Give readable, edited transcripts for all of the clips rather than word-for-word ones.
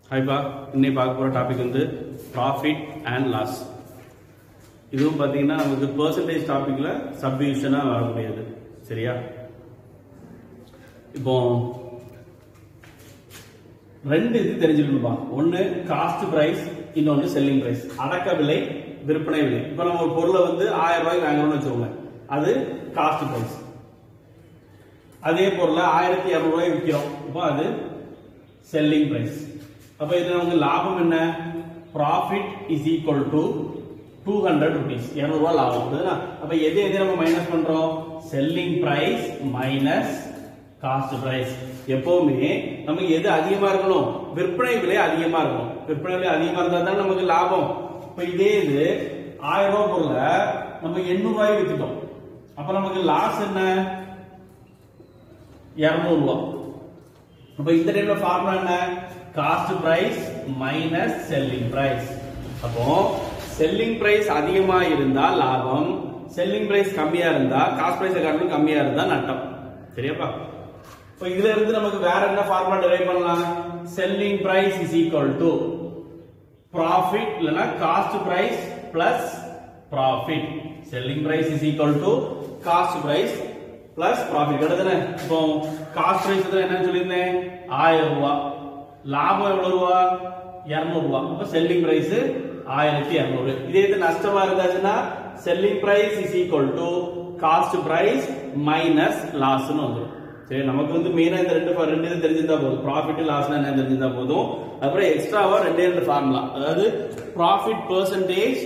ஹாய்ப்பா, இன்னைக்கு பார்க்க போகிற டாபிக் வந்து ப்ராஃபிட் அண்ட் லாஸ். இதுவும் பார்த்தீங்கன்னா நமக்கு பெர்சன்டேஜ் டாப்பிக்கில் சப்டிவிஷனாக வர முடியாது. சரியா? இப்போ ரெண்டு இது தெரிஞ்சுக்கணும்பா. ஒன்று காஸ்ட் ப்ரைஸ், இன்னொன்று செல்லிங் ப்ரைஸ். அடக்க விலை, விற்பனை விலை. இப்போ நம்ம ஒரு பொருளை வந்து 1000 ரூபாய்க்கு வாங்குறோம்னு வச்சுக்கோங்க, அது காஸ்ட் ப்ரைஸ். அதே பொருளை 1200 ரூபாய்க்கு விற்கிறோம், இப்போ அது செல்லிங் ப்ரைஸ். அப்ப இதுல நமக்கு லாபம் என்ன? Profit is equal to 200 rupees, 200 ரூபாய் லாபம். அப்ப எது நம்ம மைனஸ் பண்றோம்? Selling price minus cost price. எப்பவுமே நமக்கு எது அதிகமா இருக்கணும்? விற்பனை விலை அதிகமா இருக்கணும். விற்பனை விலை அதிகமா இருந்தா தான் நமக்கு லாபம். இப்ப இதே இது 1000 ரூபாய் பொருளை நம்ம 800 ரூபாய்க்கு வித்துட்டோம், அப்ப நமக்கு லாஸ் என்ன? 200 ரூபாய். அப்ப இந்த டைம்ல ஃபார்முலா என்ன? Cost price minus selling price. அப்போ செல்லிங் பிரைஸ் அதிகமா இருந்தா லாபம், செல்லிங் பிரைஸ் கம்மியா இருந்தா, காஸ்ட் பிரைஸ் காட்டிலும் கம்மியா இருந்தா நட்டம். சரியாப்பா? இப்போ இதுல இருந்து நமக்கு வேற என்ன ஃபார்முலா டெரைவ் பண்ணலாம்? Selling price is equal to profit இல்லனா cost price plus profit. Selling price is equal to cost price plus profit. கிடையாதுன்னு? இப்போ காஸ்ட் பிரைஸ் என்னன்னு சொல்லியிருந்தேன்? 1000 ரூபாய். லாபம் எவ்வளவு ரூபா? 200 ரூபாய். அப்ப செல்லிங் பிரைஸ் 1200. இதே இது நஷ்டமா இருந்தாச்சுன்னா selling price is equal to cost price minus லாஸ்னு வந்துடும். சரி, நமக்கு வந்து மெயினா இந்த ரெண்டு இது தெரிஞ்சிருந்தா போதும். ப்ராஃபிட் லாஸ்னா என்ன தெரிஞ்சிருந்தா போதும். அப்புறம் எக்ஸ்ட்ராவா ரெண்டு ஃபார்முலா, அதாவது ப்ராஃபிட் பெர்சன்டேஜ்,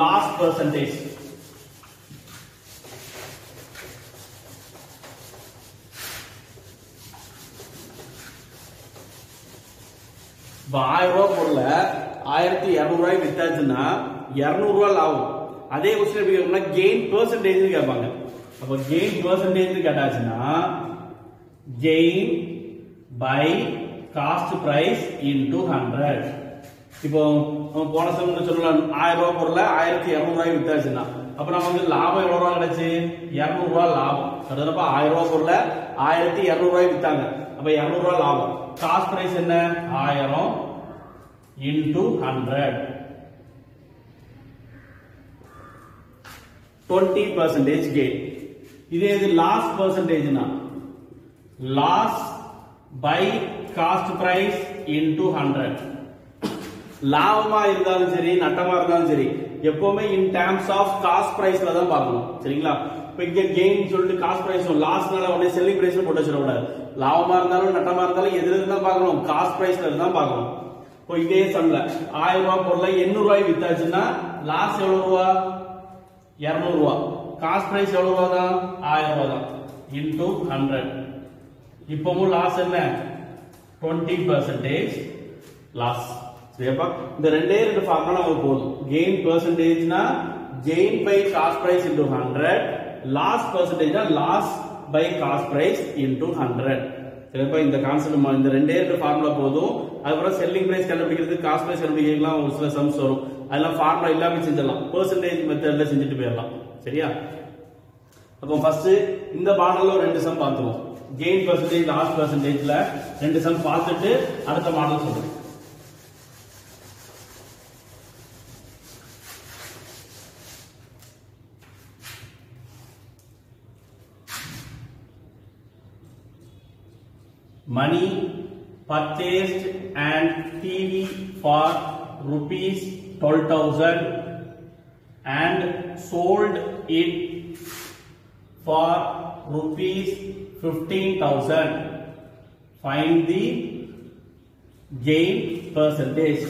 லாஸ் பெர்சன்டேஜ். இப்போ 1000 ரூபாய் பொருள 1200 ரூபாய்க்கு வித்தாச்சுன்னா 200 ரூபாய் லாபம். அதே கொஸ்டின் எப்படி கேட்பாங்கன்னா கெயின் பெர்சன்டேஜ் கேட்பாங்க. அப்போ கெயின் பெர்சன்டேஜ் கேட்டாச்சுன்னா gain by cost price into 100. இப்போ நம்ம போன சமயம் சொல்லலாம், 1000 ரூபாய் பொருள 1200 ரூபாய்க்கு வித்தாச்சுன்னா அப்ப நமக்கு லாபம் எவ்வளவு ரூபாய் கிடைச்சு? 200 ரூபாய் லாபம். கரெக்டா? 1000 ரூபாய் பொருள 1200 ரூபாய்க்கு வித்தாங்க, அப்ப 200 ரூபாய் லாபம். காஸ்ட் பிரைஸ் என்ன? 1000 into 100, 20% gain. இதே இது லாஸ் பெர்சன்டேஜ்னா loss by cost price into 100. லாபமா இருந்தாலும் சரி, நட்டமா இருந்தாலும் சரி, எப்பவுமே இன் டேர்ம்ஸ் ஆஃப் காஸ்ட் பிரைஸ்ல தான் பார்க்கணும். சரிங்களா? இப்ப இங்க கெயின் சொல்லிட்டு காஸ்ட் பிரைஸ் லாஸ்னால உடனே செல்லிங் பிரைஸ்ல போட்டு வச்சிடக்கூடாது. லாபமா இருந்தாலும் நட்டமா இருந்தாலும் எதுல இருந்தா பார்க்கணும்? காஸ்ட் பிரைஸ்ல இருந்தா பார்க்கணும். இப்போ இதே சம்ல 1000 ரூபாய் பொருளை 800 ரூபாய்க்கு வித்தாச்சுன்னா லாஸ் எவ்வளவு ரூபா? 200 ரூபாய். காஸ்ட் பிரைஸ் எவ்வளவு ரூபா தான்? 1000 ரூபாய் தான். இன்டு 100. இப்பவும் லாஸ் என்ன? 20% லாஸ். சரியாப்பா? இந்த ரெண்டு ஃபார்முலா நமக்கு போதும். கெயின் பெர்சன்டேஜ்னா gain by cost price into 100, loss பெர்சன்டேஜ்னா loss by cost price into 100. சரிப்பா? இந்த கான்செப்ட் இந்த ரெண்டே ஃபார்முலா போதும். அதுக்கப்புறம் செல்லிங் பிரைஸ் கண்டுபிடிக்கிறது, காஸ்ட் பிரைஸ் கண்டுபிடிக்கலாம், ஒரு சில சம்ஸ் வரும். அதெல்லாம் ஃபார்முலா இல்லாம செஞ்சிடலாம், பெர்சன்டேஜ் மெத்தட்ல செஞ்சுட்டு போயிடலாம். சரியா? அப்போ ஃபர்ஸ்ட் இந்த மாடல்ல ரெண்டு சம் பார்த்துருவோம். கெயின் பெர்சன்டேஜ், லாஸ் பெர்சன்டேஜ்ல ரெண்டு சம் பார்த்துட்டு அடுத்த மாடல் சொல்றேன். Money purchased and TV for rupees 12,000 and sold it for rupees 15,000. Find the gain percentage.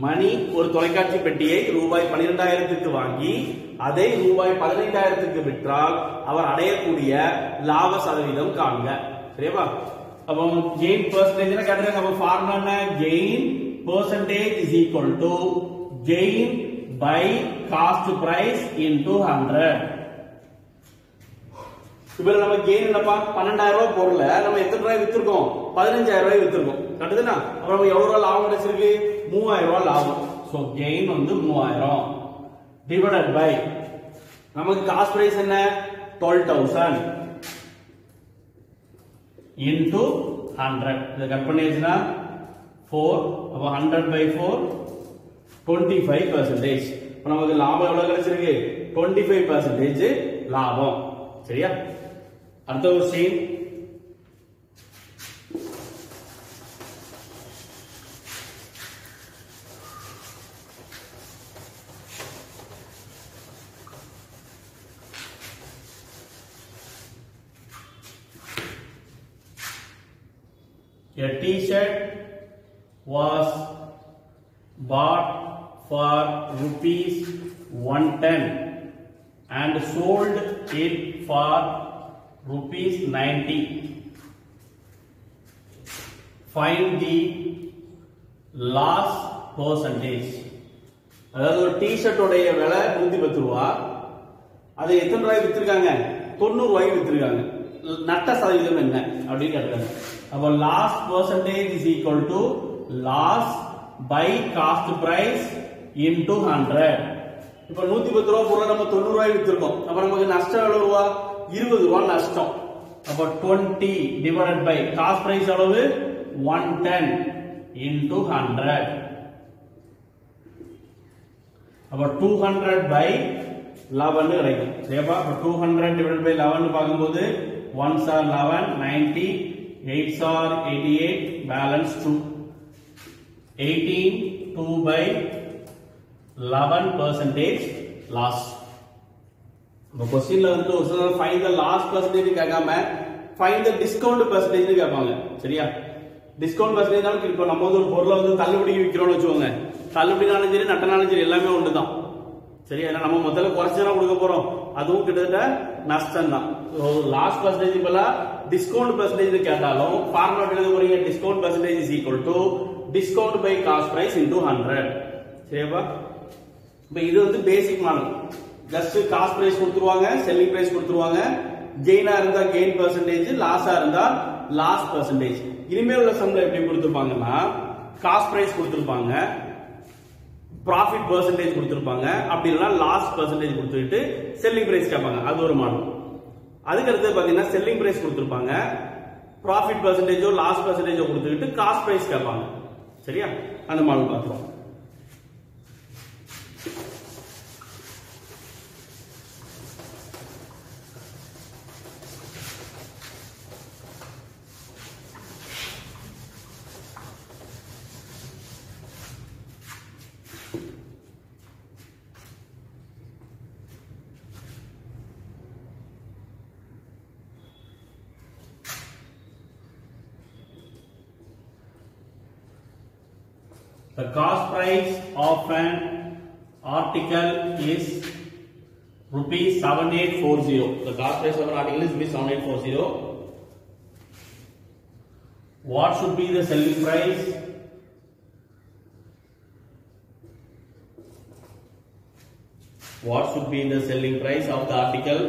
மணி ஒரு தொலைக்காட்சி பெட்டியை ரூபாய் 12,000க்கு வாங்கி அதை ரூபாய் 15,000க்கு விற்றால் அவர் அடையக்கூடிய லாப சதவீதம் காண்க. சரியா? அப்போ gain percentage கேட்டா நம்ம ஃபார்முலா என்ன? gain percentage is equal to gain by cost price into 100. இப்போ நம்ம gain என்னப்பா? 12,000 ரூபாய் பொருளை நம்ம எத்தனை ரூபாய் வித்திருக்கோம்? 15,000 ரூபாய் வித்திருக்கோம். கரெக்ட்டுதானா? அப்ப நம்ம எவ்வளவு ரூபாய் லாபம் கிடைச்சிருக்கு? 3000 ரூபாய் லாபம். சோ gain வந்து 3000 divided by நமக்கு காஸ்ட் பிரைஸ் என்ன? 12,000 into 100. இதை கட் பண்ணியாச்சுன்னா 4 அப்ப 100/4 25%. இப்ப நமக்கு லாபம் எவ்வளவு கிடைச்சிருக்கு 25% லாபம். சரியா? அடுத்த question A T-shirt was bought for rupees 110 and sold it for rupees 90. Find the loss percentage. அதாவது ஒரு T-shirt உடைய விலை 110 ரூபாய். அதை எத்தனை ரூபாய்க்கு வித்திருக்காங்க? 90 ரூபாய்க்கு வித்திருக்காங்க. நட்ட சதவீதம் என்ன அப்படின்னு கேட்டாங்க. அப்ப loss percentage is equal to loss by cost price into 100. இப்ப 110 ரூபாய் பொருளை நம்ம 90 ரூபாய்க்கு வித்திருக்கோம். அப்ப நமக்கு நஷ்டம் எவ்வளவு ரூபாய்? 20 ரூபாய் நஷ்டம். அப்ப 20 divided by cost price எவ்வளவு? 110 into 100. அப்ப 200 by 11 கிடைக்கும். சரியா? அப்ப 200 divided by 11 பாக்கும்போது 1s are 11, 90, 8s are 88, balance 2. 18, 2 by 11% loss. இப்போ क्वेश्चनல வந்து ஒரு find the loss percentage கேட்காம find the discount percentage கேட்பாங்க. சரியா? டிஸ்கவுண்ட் பர்சன்டேஜ் இப்போ நம்ம வந்து ஒரு பொருளை வந்து தள்ளுபடிக்கு விற்கிறோம்னு வச்சுக்கோங்க. தள்ளுபடினாலும் சரி நட்டனாலும் சரி எல்லாமே ஒண்ணுதான். சரியா? ஏன்னா நம்ம முதல்ல குறைச்சுதான் கொடுக்க போறோம். அதுவும் கிட்டத்தட்ட நஷ்டம் தான். லாஸ் பர்சன்டேஜ் பதிலா டிஸ்கவுண்ட் பர்சன்டேஜ் கேட்டாலும் ஃபார்முலா எழுத போறீங்க. Discount percentage is equal to discount by cost price into 100. சரியாப்பா? இப்போ இது வந்து basic model. Just cost price கொடுத்துருவாங்க, செல்லிங் பிரைஸ் கொடுத்துருவாங்க. கெயினா இருந்தா கெயின் பர்சன்டேஜ், லாஸா இருந்தா லாஸ் பர்சன்டேஜ். இனிமேல் உள்ள சம்ல எப்படி கொடுத்துருப்பாங்கன்னா காஸ்ட் பிரைஸ் கொடுத்துருப்பாங்க, ப்ராஃபிட் பர்சன்டேஜ் கொடுத்துருப்பாங்க, அப்படி இல்லைன்னா லாஸ் பர்சன்டேஜ் கொடுத்துட்டு செல்லிங் பிரைஸ் கேட்பாங்க. அது ஒரு மாடல். அதுக்கு அடுத்து பாத்தீங்கன்னா செல்லிங் பிரைஸ் கொடுத்துருப்பாங்க, ப்ராஃபிட் பர்சன்டேஜோ லாஸ் பர்சன்டேஜோ கொடுத்துட்டு காஸ்ட் பிரைஸ் கேட்பாங்க. சரியா? அந்த மாடல் பார்த்துருவோம். The cost price of an article is rupees 7840. The cost price of an article is rupees 7840. What should be the selling price? What should be the selling price of the article?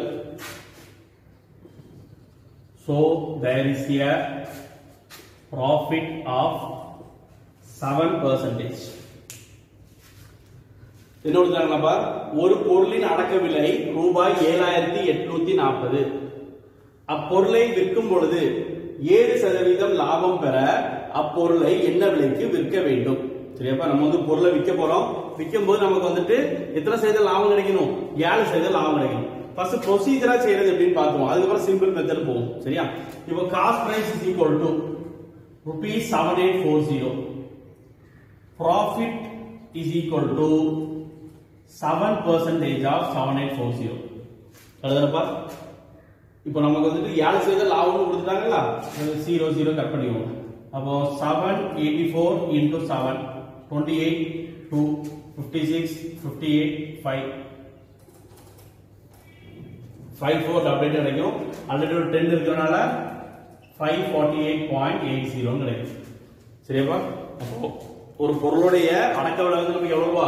So there is a profit of 7%. ஒரு பொருளின் அடக்க விலை ரூபாய் 7840. அப்பொருளை விற்கும் பொழுது 7% லாபம் பெற அப்பொருளை என்ன விலைக்கு விற்க வேண்டும்? சரியாப்பா? நம்ம வந்து பொருளை விற்க போறோம். விற்கும் போது நமக்கு வந்துட்டு எத்தனை சதவீதம் லாபம் கிடைக்கணும்? 7% லாபம் கிடைக்கணும். ஃபர்ஸ்ட் ப்ரொசீஜரா செய்யறது எப்படின்னு பார்ப்போம். அதுக்கப்புறம் சிம்பிள் மெத்தட் போகும். சரியா? இப்போ cost price is equal to rupees 7840. Profit is equal to 7% of 7840. கரெக்ட்டா? இப்போ நமக்கு வந்து 7% லாபம் கொடுத்துட்டாங்கல, 00 கட் பண்ணிடுவோம். அப்போ 784 into 7 28 2 56 58 5 54 டபுள் கிடைக்கும். ஆல்ரெடி ஒரு 10 இருக்கறனால 548.80 கிடைக்கும். சரியாப்பா? அப்போ ஒரு பொருளுடைய அடக்க விலை வந்து நமக்கு எவ்வளவு ரூபா?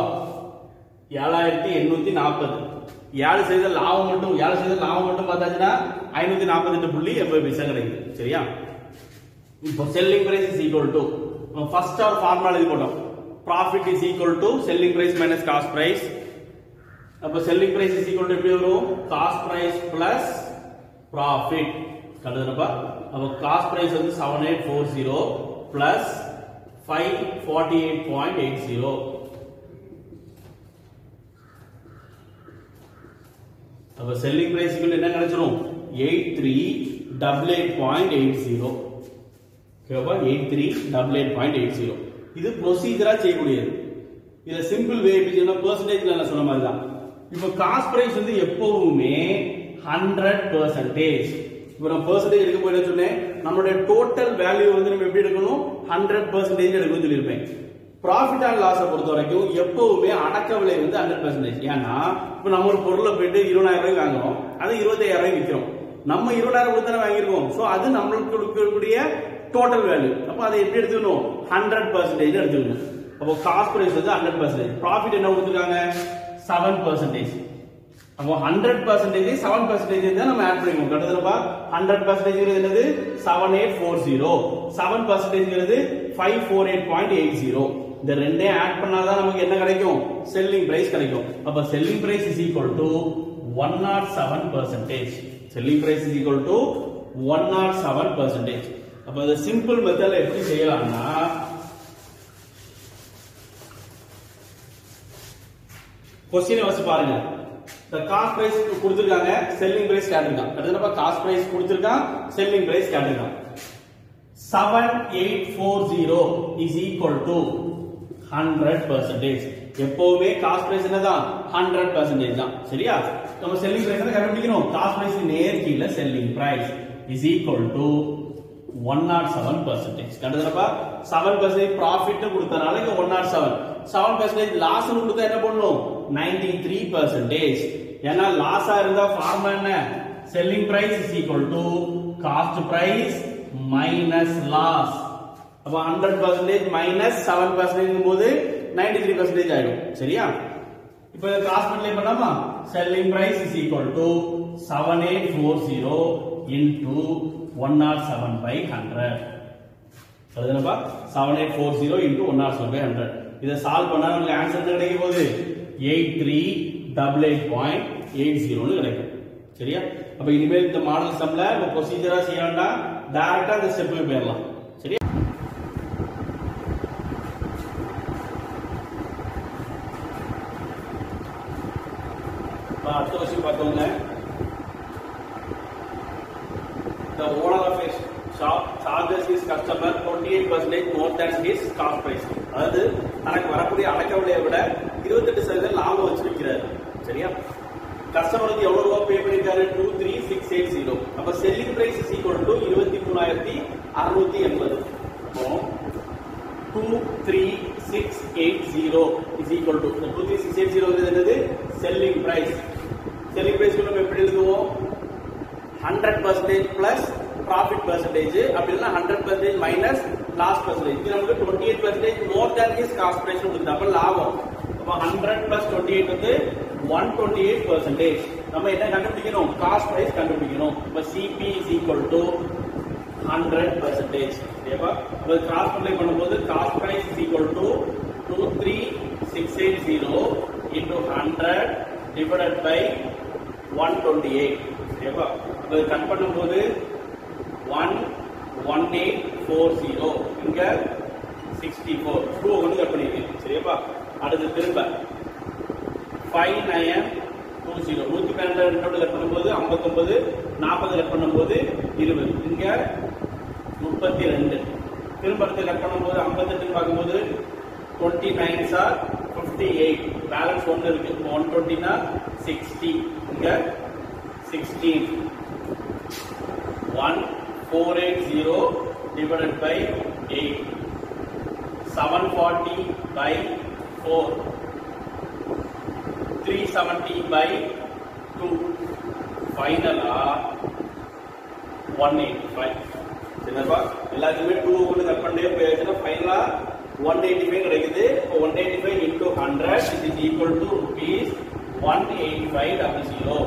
7840. 7% லாபம் மட்டும் 7% லாபம் மட்டும் பார்த்தாச்சுன்னா 548.80 கிடைக்குது. சரியா? இப்போ selling price is equal to first our formula எழுதி போட்டோம். Profit is equal to selling price minus cost price. அப்போ selling price is equal to எப்படி வரும்? Cost price plus profit. கரெக்ட்டா? அப்போ காஸ்ட் பிரைஸ் வந்து 7840 பிளஸ் 548.80. அப்ப செல்லிங் பிரைஸ் என்ன கிடைச்சிரும் 8388.80. ஓகேவா 8388.80. இது ப்ரொசீஜரா செய்யக்கூடியது. இதுல சிம்பிள் வே எப்படின்னா பெர்சன்டேஜ்ல நான் சொன்ன மாதிரி தான். இப்போ காஸ்ட் பிரைஸ் வந்து எப்பவுமே 100%. இப்போ நான் பெர்சன்டேஜ் எடுக்க போய் சொன்னேன், நம்மளுடைய டோட்டல் வேல்யூ வந்து நம்ம எப்படி எடுக்கணும் 100% எடுக்கணும்னு சொல்லியிருப்பேன். ப்ராஃபிட் அண்ட் லாஸை பொறுத்த வரைக்கும் எப்பவுமே அடக்க விலை வந்து 100%. ஏன்னா இப்போ நம்ம ஒரு பொருளை போயிட்டு 20,000 ரூபாய் வாங்குறோம், அது 25,000 ரூபாய் விற்கிறோம். நம்ம 20,000 கொடுத்து வாங்கியிருக்கோம். ஸோ அது நம்மளுக்கு கொடுக்கக்கூடிய டோட்டல் வேல்யூ. அப்போ அதை எப்படி எடுத்துக்கணும் 100% எடுத்துக்கணும். அப்போ காஸ்ட் பிரைஸ் வந்து 100%. ப்ராஃபிட் என்ன கொடுத்துருக்காங்க 7%. அப்போ 100% 7% தான் நம்ம ஆட் பண்ணிக்கணும். கரெக்ட்டா 100% என்னது 7840, 7% 548.80. இந்த ரெண்டே ஆட் பண்ணாதான் நமக்கு என்ன கிடைக்கும் செல்லிங் பிரைஸ் கிடைக்கும். அப்ப selling price is equal to 107%. Selling price is equal to 107%. அப்ப இந்த சிம்பிள் மெத்தட்ல எப்படி செய்யலாம்னா क्वेश्चन வச்சு பாருங்க. the cost price கொடுத்திருக்காங்க, selling price கேட்டிருக்காங்க. அடுத்தது காஸ்ட் பிரைஸ் கொடுத்திருக்காங்க, selling price கேட்டிருக்காங்க. 7840 is equal to 100%. எப்பவுமே காஸ்ட் பிரைஸ் என்னதான் 100% தான். சரியா? நம்ம selling price கண்டுபிடிக்கணும். காஸ்ட் பிரைஸ் நேர் கீழ selling price is equal to 107%. கண்டுதலப்பா 7% profit கொடுத்தனால இங்க 107. 7% லாஸ் கொடுத்தா என்ன பண்ணணும் 93%. ஏன்னா லாஸா இருந்தா ஃபார்முலா என்ன selling price is equal to cost price minus loss. அப்ப 100% minus 7% போது 93% ஆயிடும். சரியா? இப்போ காஸ்ட் மல்டிப்ளை பண்ணலாமா? selling price is equal to 7840 into 107/100. அதுதானப்பா 7840 into 107/100. இத சால்வ் பண்ணா நமக்கு ஆன்சர் என்ன கிடைக்க போகுது 8388.80 னு கிடைக்கும். சரியா? அப்ப இனிமேல் இந்த மாடல் சம்ல நம்ம ப்ரொசீஜரா செய்ய வேண்டாம், டைரக்டா இந்த ஸ்டெப்புக்கு போயிரலாம். சரியா? அடுத்த क्वेश्चन பார்த்தோம்ல, the owner of a shop charges his customer 28% more than his cost price. அதாவது தனக்கு வரக்கூடிய அடக்க விலையை விட 28% லாபம் வச்சு விற்கிறார். சரியா? கஸ்டமருக்கு எவ்வளவு ரூபாய் பே பண்ணிருக்காரு 23680. அப்ப selling price is equal to 23680. அப்போ 23680 இஸ் ஈக்குவல் டு 23680 என்னது செல்லிங் பிரைஸ். செல்லிங் பிரைஸ் நம்ம எப்படி எழுதுவோம் 100% plus profit percentage, அப்படி இல்ல 100% minus loss percentage. இது நமக்கு 28% more than his cost price கொடுக்குது. அப்ப லாபம். அப்ப 100 plus 28 வந்து 128%. நம்ம என்ன கண்டுபிடிக்கணும் காஸ்ட் பிரைஸ் கண்டுபிடிக்கணும். அப்ப CP is equal to 100%. ஓகேவா? அப்ப கிராஸ் மல்டிப்ளை பண்ணும்போது cost price is equal to 23680 into 100 divided by 128. ஓகேவா? அப்ப கட் பண்ணும்போது 11840 இங்க 64 2 வந்து கட் பண்ணிருக்கேன். சரியாப்பா? அடுத்து திரும்ப 5920 112 கட் பண்ணும்போது 59 40 கட் பண்ணும்போது 20 இங்க 32 திரும்ப அடுத்து கட் பண்ணும்போது 58 பார்க்கும்போது 29 ஆர் 58 பேலன்ஸ் 1 இருக்கு 120 னா 60 இங்க 16 1480 divided by 8 740 by 4 370 by 2 ஃபைனலா 185. சரிப்பா? எல்லாத்துக்குமே 2 கொண்டு கட் பண்ணிட்டே போயாச்சுன்னா ஃபைனலா 185 கிடைக்குது. 185 into 100 is equal to rupees 18500.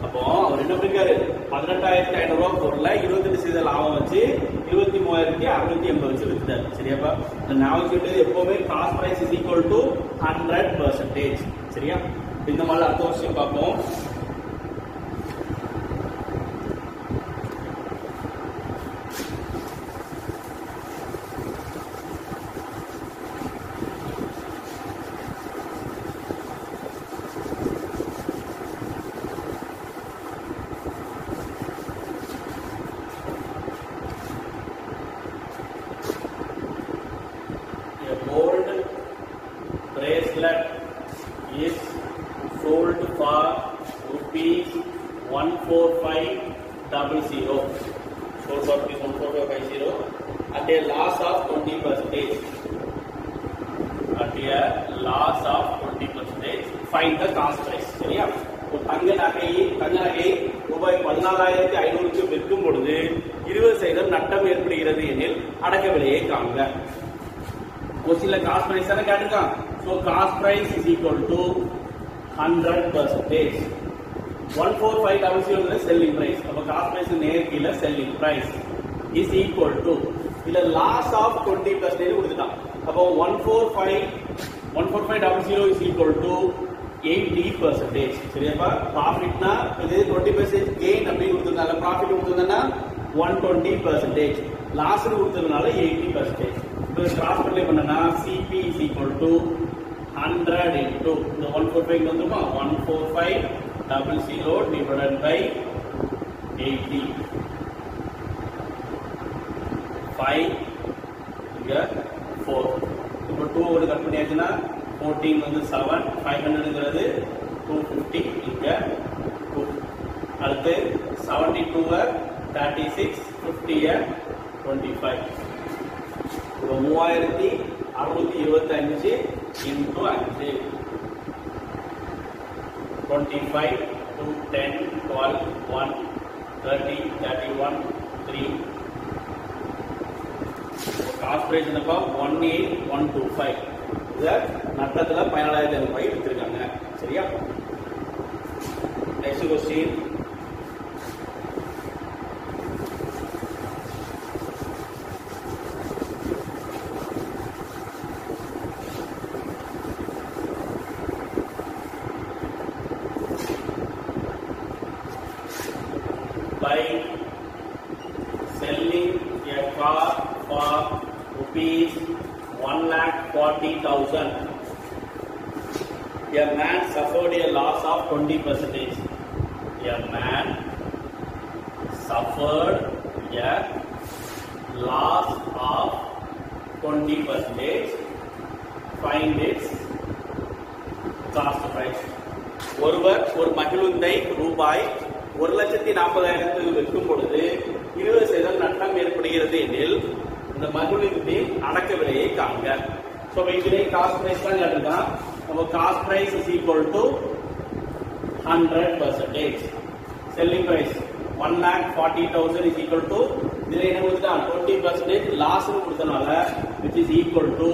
அப்போ அவர் என்ன பண்ணிருக்காரு 18500 ரூபாய் பொருள்ல 28% லாபம் வச்சு 23680 வச்சு வித்துட்டாரு. சரியாப்பா? இந்த ஞாபகம் எப்பவுமே cost price is equal to 100%. சரியா? இந்த மாதிரி அடுத்த விஷயம் பார்ப்போம். find the cost price. சரியா? தங்க நகை ரூபாய் 14,500 விற்கும் பொழுது 20% நட்டம் ஏற்படுகிறது எனில் அடக்க விலையை காண்க. கொஸ்டின்ல காஸ்ட் பிரைஸ் தான கேட்டிருக்கான். So cost price is equal to 100%. 14500 selling price. அப்ப காஸ்ட் பிரைஸ் நேர் கீழ selling price is equal to இல்ல லாஸ் ஆஃப் 20% கொடுத்துட்டான். அப்போ 14500 இஸ் ஈக்குவல் டு 80%. சரியாப்பா? ப்ராஃபிட்னா இது 20% கெயின் அப்படி கொடுத்திருந்தாங்க. ப்ராஃபிட் கொடுத்திருந்தா 120%. லாஸ் கொடுத்ததுனால 80%. இப்போ கிராஸ் மல்டிப்ளை பண்ணனா CP is equal to 100 into இந்த 145 வந்துமா 14500 divided by 80. 5 இங்க 4. இப்போ 2 ஓட கட் பண்ணியாச்சுனா 14 வந்து 7 500ங்கிறது 250 இங்க 2. அடுத்து 72 36 50 25. இப்போ 3625 into 5 25 2 10 12 1 30 31 3. காஸ்ட் பிரைஸ் என்னப்பா 18125. இத நட்டத்துல 14500 வித்திருக்காங்க. சரியா? Next question. By selling a car for rupees 1,40,000, a man suffered a loss of 20%. A man suffered a loss of 20%. Find its cost price. ஒருவர் ஒரு மகிழுந்தை ரூபாய் 1,40,000 விற்கும் பொழுது 20% நட்டம் ஏற்படுகிறது எனில் இந்த மகிழுந்தின் அடக்க விலையை காண்க. சோ இதிலே காஸ்ட் பிரைஸ் தான் கேட்டிருக்கான். நம்ம cost price is equal to 100%. Selling price 1,40,000 is equal to இதுல என்ன கொடுத்தா 20% லாஸ் கொடுத்தனால which is equal to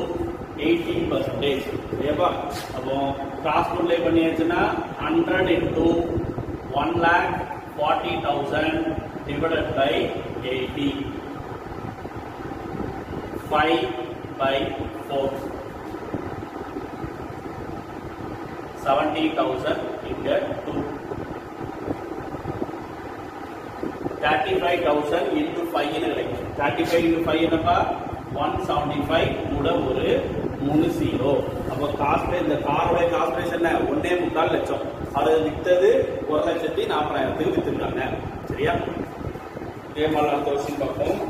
80%. சரியாப்பா? அப்போ cost multiply பண்ணியாச்சுனா 100 into 1,40,000 divided by 80. 5 by 4. 70,000 into 2. 35,000 into 5 என்ன கிடைக்கும்? 35 into 5 என்னப்பா 175 கூட ஒரு 3 0. அப்ப காஸ்ட் இந்த காரோட காஸ்ட் பிரைஸ் என்ன 1.25 லட்சம். அது வித்தது 1,40,000 வித்துட்டாங்க. சரியா? இதே மாதிரி அடுத்த क्वेश्चन பார்ப்போம்.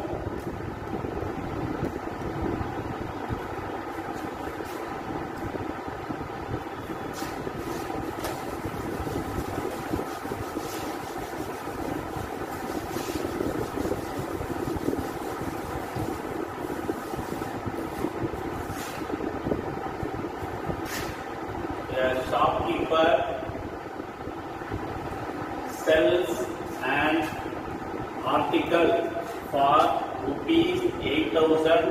Shopkeeper sells an article for rupees 8,000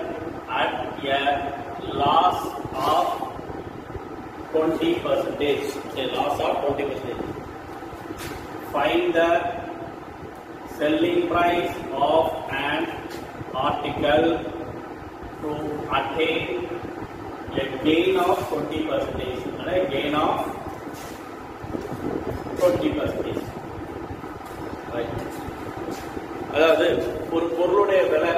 at a loss of 20%. A loss of 20%. Find the selling price of an article to attain a gain of 20%. A gain of 20%. Right. அதாவது ஒரு பொருளுடைய விலை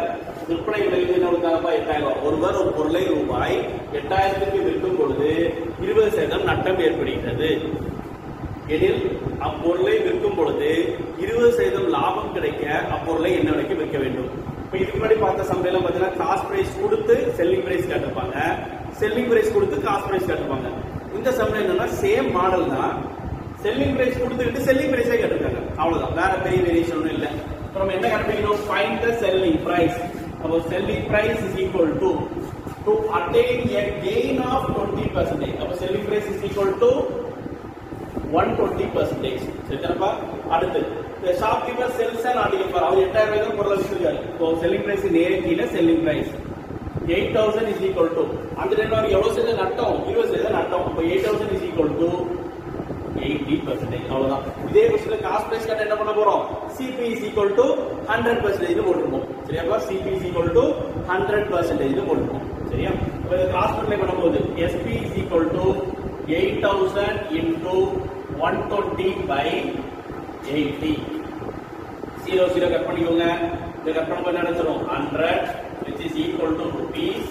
விற்பனை விலை என்ன கொடுத்தாங்கப்பா 8,000. ஒருவர் ஒரு பொருளை ரூபாய் 8,000க்கு விற்கும் பொழுது 20% நட்டம் ஏற்படுகிறது எனில் அப்பொருளை விற்கும் பொழுது 20% லாபம் கிடைக்க அப்பொருளை என்ன விலைக்கு விற்க வேண்டும். இப்ப இதுக்கு முன்னாடி பார்த்த சந்தையில பாத்தீங்கன்னா காஸ்ட் பிரைஸ் கொடுத்து செல்லிங் பிரைஸ் கேட்டிருப்பாங்க, செல்லிங் பிரைஸ் கொடுத்து காஸ்ட் பிரைஸ் கேட்டிருப்பாங்க. இந்த சமயம் என்னன்னா சேம் மாடல் தான், செல்லிங் பிரைஸ் கொடுத்துக்கிட்டு செல்லிங் பிரைஸே கேட்டிருக்காங்க. அவ்வளவுதான், வேற பெரிய வேரியேஷன் ஒன்றும் இல்லை. நம்ம என்ன கண்டுபிடிக்கணும்? Find the selling price. அப்போ selling price is equal to attain a gain of 20%. அப்போ selling price is equal to 120%. சரிதானப்பா? அடுத்து the shopkeeper sells an article for அவர் 8000 ரூபாய்க்கு பொருளை விற்கிறாரு. So selling price in A கீழ selling price 8000 is equal to அந்த டைம்ல அவர் எவ்வளவு செஞ்ச நட்டம் 20% நட்டம். அப்ப 8000 is equal to 80%. அவ்வளவுதான். இதே விஷயத்துல காஸ்ட் பிரைஸ் கட்ட என்ன பண்ண போறோம்? CP is equal to 100% போட்டுறோம். சரியாப்பா? CP is equal to 100% போட்டுறோம். சரியா? அப்ப இத கிராஸ் மல்டிப்ளை பண்ணும்போது SP is equal to 8000 into 120 by 80. 0 cut பண்ணிக்கோங்க. இத கட் பண்ணும்போது என்ன நடந்துரும்? 100 which is equal to rupees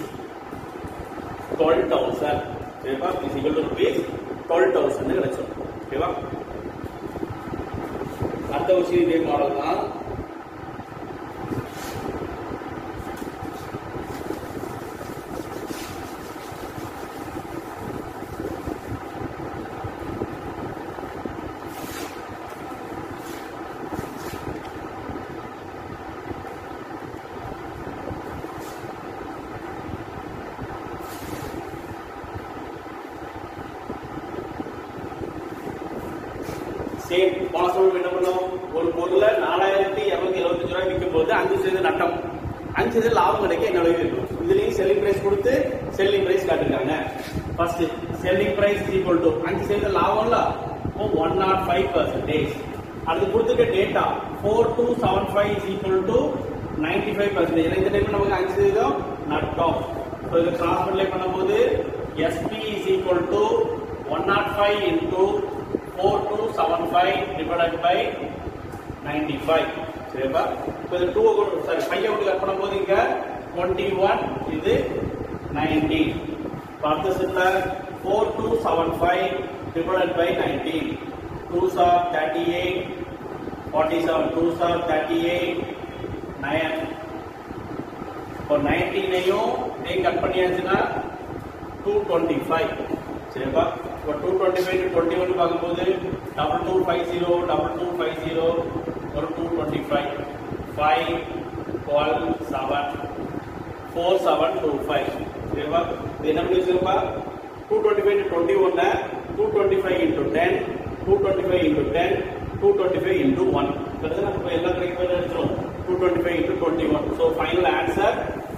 12,000. சரிப்பா? is equal to rupees 12,000 கிடைச்சிரும். ஓகேவா? அடுத்த விஷயம் இதே மாடல் தான். சேம் பாசிபிள் என்ன பண்ணோம்? ஒரு பொருளை 4275 ரூபாய் விற்கும் போது 5% நட்டம், 5% லாபம் கிடைக்க என்ன வழி இருக்கும்? இதுலயும் செல்லிங் பிரைஸ் கொடுத்து செல்லிங் பிரைஸ் காட்டுறாங்க. First selling price is equal to 5% லாபம்ல 105%. அது கொடுத்துட்ட டேட்டா 4275 is equal to 95%. இந்த டைம்ல நமக்கு 5% நட்டம். சோ இத கிராஸ் மல்டிப்ளை பண்ணும்போது SP is equal to 105 into 4275 divided by 95. சரிப்பா? இப்போ இது 2 சாரி 5 ஓட கட் பண்ணும்போது இங்க 21 இது 19. பார்த்த செட்ல 4275 divided by 19. 2s are 38, 47, 2s are 38, 9. இப்போ 19 ஐயும் நீ கட் பண்ணியாச்சுன்னா 225. சரிப்பா? இப்போ 225 to 21 பார்க்கும்போது 2250 2250 ஒரு 225 5 12 7 4725. சரிப்பா? இது என்ன பண்ணி வச்சிருப்பா? 225 to 21 225 into 10 225 into 10 225 into 1. கரெக்ட்டா? நம்ம எல்லாம் கரெக்ட்டா எடுத்துறோம். 225 into 21. So final answer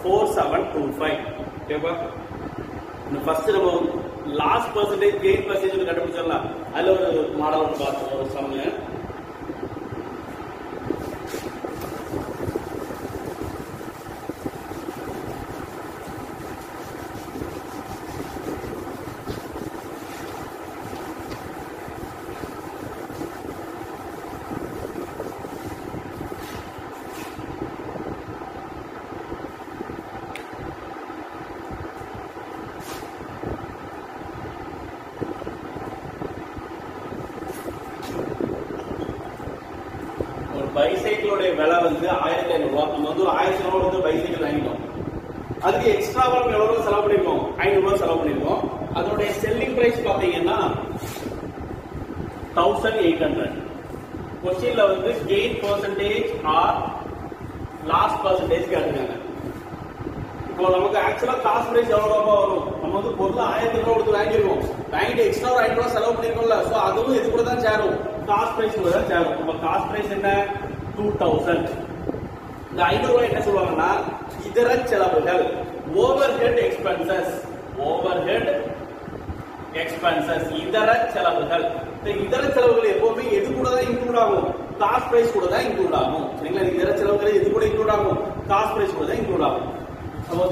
4725. ஓகேவா? இந்த ஃபர்ஸ்ட் நம்ம லாஸ்ட் பெர்சன்டேஜ் கெயின் பெர்சன்டேஜ் கண்டுபிடிச்சிடலாம். அதுல ஒரு மாடல் ஒன்று பார்த்தோம். ஒரு சம்ல பைசைக்கிளோட விலை வந்து 1500 ரூபாய். நம்ம வந்து 1000 ரூபாய் வந்து பைசைக்கிள் வாங்கிட்டோம். அதுக்கு எக்ஸ்ட்ராவா நம்ம எவ்வளவு செலவு பண்ணிருக்கோம்? 500 ரூபாய் செலவு பண்ணிருக்கோம். அதோட செல்லிங் பிரைஸ் பாத்தீங்கன்னா 1800. क्वेश्चनல வந்து gain percentage or loss percentage கேட்டிருக்காங்க. இப்போ நமக்கு ஆக்சுவலா காஸ்ட் பிரைஸ் எவ்வளவு ரூபாய் வரும்? நம்ம வந்து பொருள் 1000 ரூபாய் கொடுத்து வாங்கிருக்கோம். வாங்கிட்டு எக்ஸ்ட்ரா 500 ரூபாய் செலவு பண்ணிருக்கோம்ல. சோ அதுவும் இது கூட தான் சேரும். காஸ்ட் பிரைஸ் கூட தான் சேரும். நம்ம காஸ்ட் பிரைஸ் என்ன? 2000. இந்த 500 ரூபாய் என்ன சொல்லுவாங்கன்னா இதர செலவுகள், ஓவர்ஹெட் எக்ஸ்பென்சஸ். ஓவர்ஹெட் எக்ஸ்பென்சஸ் இதர செலவுகள். இந்த இதர செலவுகள் எப்பவுமே எது கூட தான் இன்க்ளூட் ஆகும்? காஸ்ட் பிரைஸ் கூட தான் இன்க்ளூட் ஆகும். சரிங்களா? இதர செலவுகள் எது கூட இன்க்ளூட் ஆகும்? காஸ்ட் பிரைஸ் கூட தான் இன்க்ளூட் ஆகும். அப்போ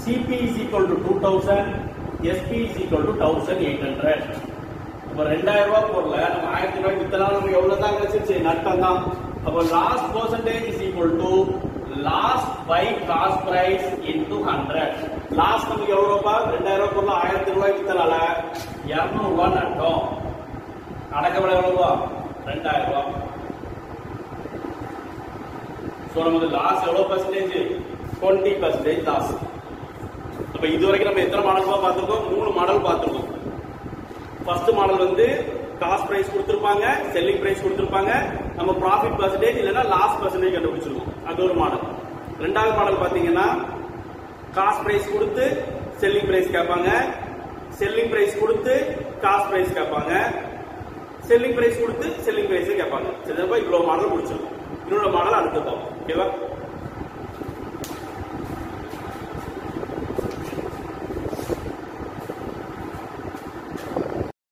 CP is equal to 2000, SP is equal to 1800. அப்ப 2000 ரூபாய் பொருளை நம்ம 1000 ரூபாய் வித்தனால நமக்கு எவ்வளவு தான் கிடைச்சிருச்சு? நட்டம் தான். அப்ப loss percentage is equal to loss by cost price into 100. Loss நமக்கு எவ்வளவு ரூபாய்? 2000 ரூபாய் பொருளை 1000 ரூபாய் வித்தனால 200 ரூபாய் நட்டம். அடக்க விலை எவ்வளவு ரூபாய்? 2000 ரூபாய். சோ நமக்கு லாஸ் எவ்வளவு பெர்சன்டேஜ்? 20% லாஸ். அப்ப இதுவரைக்கும் நம்ம எத்தனை மாடல் பார்த்திருக்கோம்? 3 மாடல் பார்த்திருக்கோம். ஃபர்ஸ்ட் மாடல் வந்து காஸ்ட் பிரைஸ் கொடுத்திருப்பாங்க, செல்லிங் பிரைஸ் கொடுத்திருப்பாங்க, நம்ம ப்ராஃபிட் பெர்சன்டேஜ் இல்லனா லாஸ் பெர்சன்டேஜ் கண்டுபிடிச்சிருக்கோம். அது ஒரு மாடல். ரெண்டாவது மாடல் பாத்தீங்கன்னா காஸ்ட் பிரைஸ் கொடுத்து செல்லிங் பிரைஸ் கேட்பாங்க, செல்லிங் பிரைஸ் கொடுத்து காஸ்ட் பிரைஸ் கேட்பாங்க, செல்லிங் பிரைஸ் கொடுத்து செல்லிங் பிரைஸ் கேட்பாங்க. சரிப்பா, இவ்வளவு மாடல் முடிச்சிருக்கோம். இன்னொரு மாடல் அடுத்து பார்ப்போம். ஓகேவா?